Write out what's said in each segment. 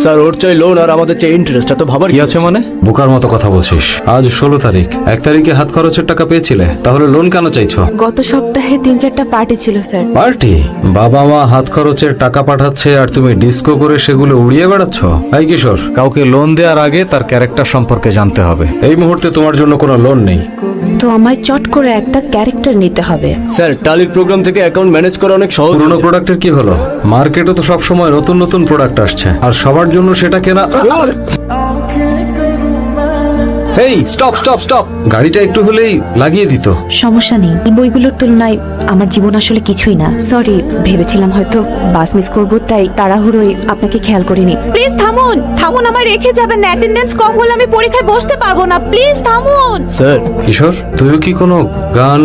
Sir ওর চাই loan আর আমাদের চাই ইন্টারেস্ট, তো ভাবার কি আছে মানে? বোকার মতো কথা বলছিস। আজ 16 তারিখ, 1 তারিখে হাত খরচের টাকা পেয়েছিলে, তাহলে লোন কেন চাইছো? গত সপ্তাহে 3-4টা পার্টি ছিল স্যার। পার্টি? বাবা মা হাত খরচের টাকা পাঠাচ্ছে আর তুমি ডিস্কো করে সেগুলো উড়িয়ে বেড়াচ্ছ? এই কিশোর, কাউকে লোন দেওয়ার আগে তার ক্যারেক্টার সম্পর্কে জানতে হবে। এই মুহূর্তে তোমার জন্য কোনো লোন নেই। তো আমায় চট করে একটা ক্যারেক্টার নিতে হবে। স্যার টালির প্রোগ্রাম থেকে অ্যাকাউন্ট ম্যানেজ করা অনেক সহজ। পুরোনো প্রোডাক্টের কি হলো? মার্কেটে তো সব সময় নতুন নতুন প্রোডাক্ট আসছে আর সবার জন্য সেটা কেনা। এই স্টপ স্টপ স্টপ, গাড়িটা একটু হলেই লাগিয়ে দিত। সমস্যা নেই, এই বইগুলোর তুলনায় আমার জীবন আসলে কিছুই না। সরি, ভেবেছিলাম হয়তো বাস মিস করবো, তাই তাড়াহুড়োই আপনাকে খেয়াল করিনি। প্লিজ থামুন, থামুন, আমার রেখে যাবেন না। অ্যাটেন্ডেন্স কম হলে আমি পরীক্ষায় বসতে পারবো না। প্লিজ থামুন। স্যার কিশোর, তুইও কি কোনো গান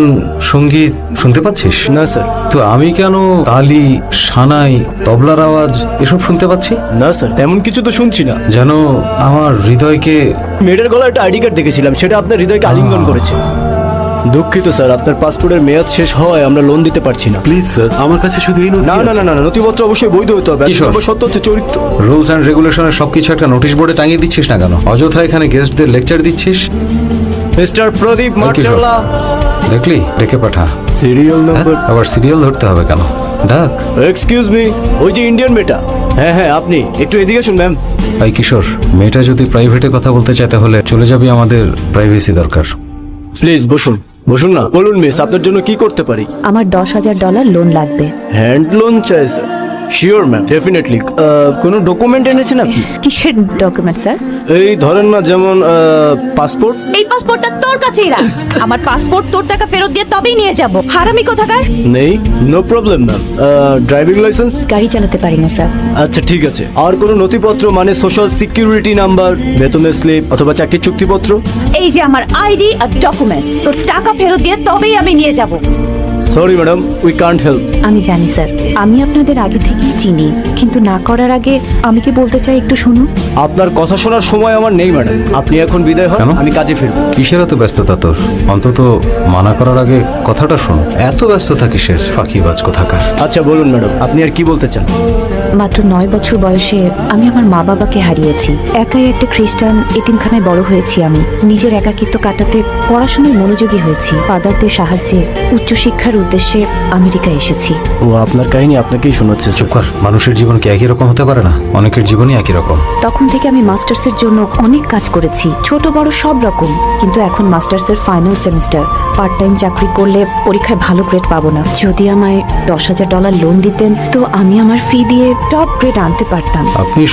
সঙ্গীত শুনতে পাচ্ছিস? না স্যার। তো আমি কেন তালি, সানাই, তবলার আওয়াজ এসব শুনতে পাচ্ছি? না স্যার, তেমন কিছু তো শুনছি না। যেন আমার হৃদয়কে। মেয়েটার গলায় একটা আইডি কার্ড দেখেছিলাম, সেটা আপনার হৃদয়কে আলিঙ্গন করেছে। দুঃখিত স্যার, আপনার পাসপোর্টের মেয়াদ শেষ হওয়ায় আমরা লোন দিতে পারছি না। প্লিজ স্যার, আমার কাছে শুধু এই না না না না না, নথিপত্র অবশ্যই বৈধ হতে হবে। কিশোর। সত্য হচ্ছে চরিত্র। রুলস অ্যান্ড রেগুলেশনের সবকিছু একটা নোটিশ বোর্ডে টাঙিয়ে দিচ্ছিস না কেন? অযথা এখানে গেস্টদের লেকচার দিচ্ছিস। মিস্টার প্রদীপ মার্চাল্লা, দেখলি, ডেকে পাঠা। সিরিয়াল হ্যাঁ? নাম্বার। আবার সিরিয়াল ধরতে হবে কেন? ডাক। এক্সকিউজ মি, ওই যে ইন্ডিয়ান মেয়েটা। হ্যাঁ হ্যাঁ, আপনি একটু এদিকে আসুন ম্যাম। এই কিশোর, মেয়েটা যদি প্রাইভেটে কথা বলতে চায় তাহলে চলে যাবি, আমাদের প্রাইভেসি দরকার। প্লিজ বসুন। বসুন না। বলুন মিস, আপনার জন্য কি করতে পারি? আমার $10,000 লোন লাগবে। হ্যান্ড লোন চাই স্যার? Sure ma'am, definitely. কোনো ডকুমেন্ট এনেছেন আপনি? কিসের ডকুমেন্ট স্যার? এই ধরেন না, যেমন পাসপোর্ট। এই পাসপোর্টটা তোর কাছেই রাখ। আমার পাসপোর্ট তোর টাকা ফেরত দিয়ে তবেই নিয়ে যাব। হারামি কোথাকার। নেই? No problem ma'am. Driving licence? গাড়ি চালাতে পারি না স্যার। আচ্ছা ঠিক আছে। আর কোনো নথিপত্র, মানে সোশ্যাল সিকিউরিটি নাম্বার, বেতনের স্লিপ অথবা চাকরির চুক্তিপত্র? এই যে আমার আইডি আর ডকুমেন্টস, তোর টাকা ফেরত দিয়ে তবেই আমি নিয়ে যাব। Sorry madam, we can't help. আমি জানি স্যার, আমি আপনাদের আগে থেকেই চিনি, কিন্তু না করার আগে আমি কি বলতে চাই একটু শুনুন। আপনার কথা শোনার সময় আমার নেই ম্যাডাম, আপনি এখন বিদায় হন, কেন? আমি কাজে ফিরবো। কিসের এত ব্যস্ততা তোর? অন্তত মানা করার আগে কথাটা শোন। এত ব্যস্ততা কিসের? ফাঁকিবাজ কোথাকার। আচ্ছা বলুন ম্যাডাম, আপনি আর কি বলতে চান? মাত্র 9 বছর বয়সে আমি আমার মা বাবাকে হারিয়েছি। একাই একটা খ্রিস্টান এতিমখানায় বড় হয়েছি আমি। নিজের একাকিত্ব কাটাতে পড়াশোনায় মনোযোগী হয়েছি। ফাদারদের সাহায্যে উচ্চশিক্ষার উদ্দেশ্যে আমেরিকা এসেছি। ও আপনার কাহিনী আপনাকেই শোনাচ্ছে। চুপ কর। মানুষের জীবন কি একই রকম হতে পারে না? অনেকের জীবনই একই রকম। তখন থেকে আমি মাস্টার্সের জন্য অনেক কাজ করেছি, ছোট বড় সব রকম। কিন্তু এখন মাস্টার্সের ফাইনাল সেমিস্টার। পার্ট টাইম চাকরি করলে পরীক্ষায় ভালো গ্রেড পাবো না। যদি আমায় $10,000 লোন দিতেন তো আমি আমার ফি দিয়ে টপ গ্রেড আনতে পারতাম। আপনি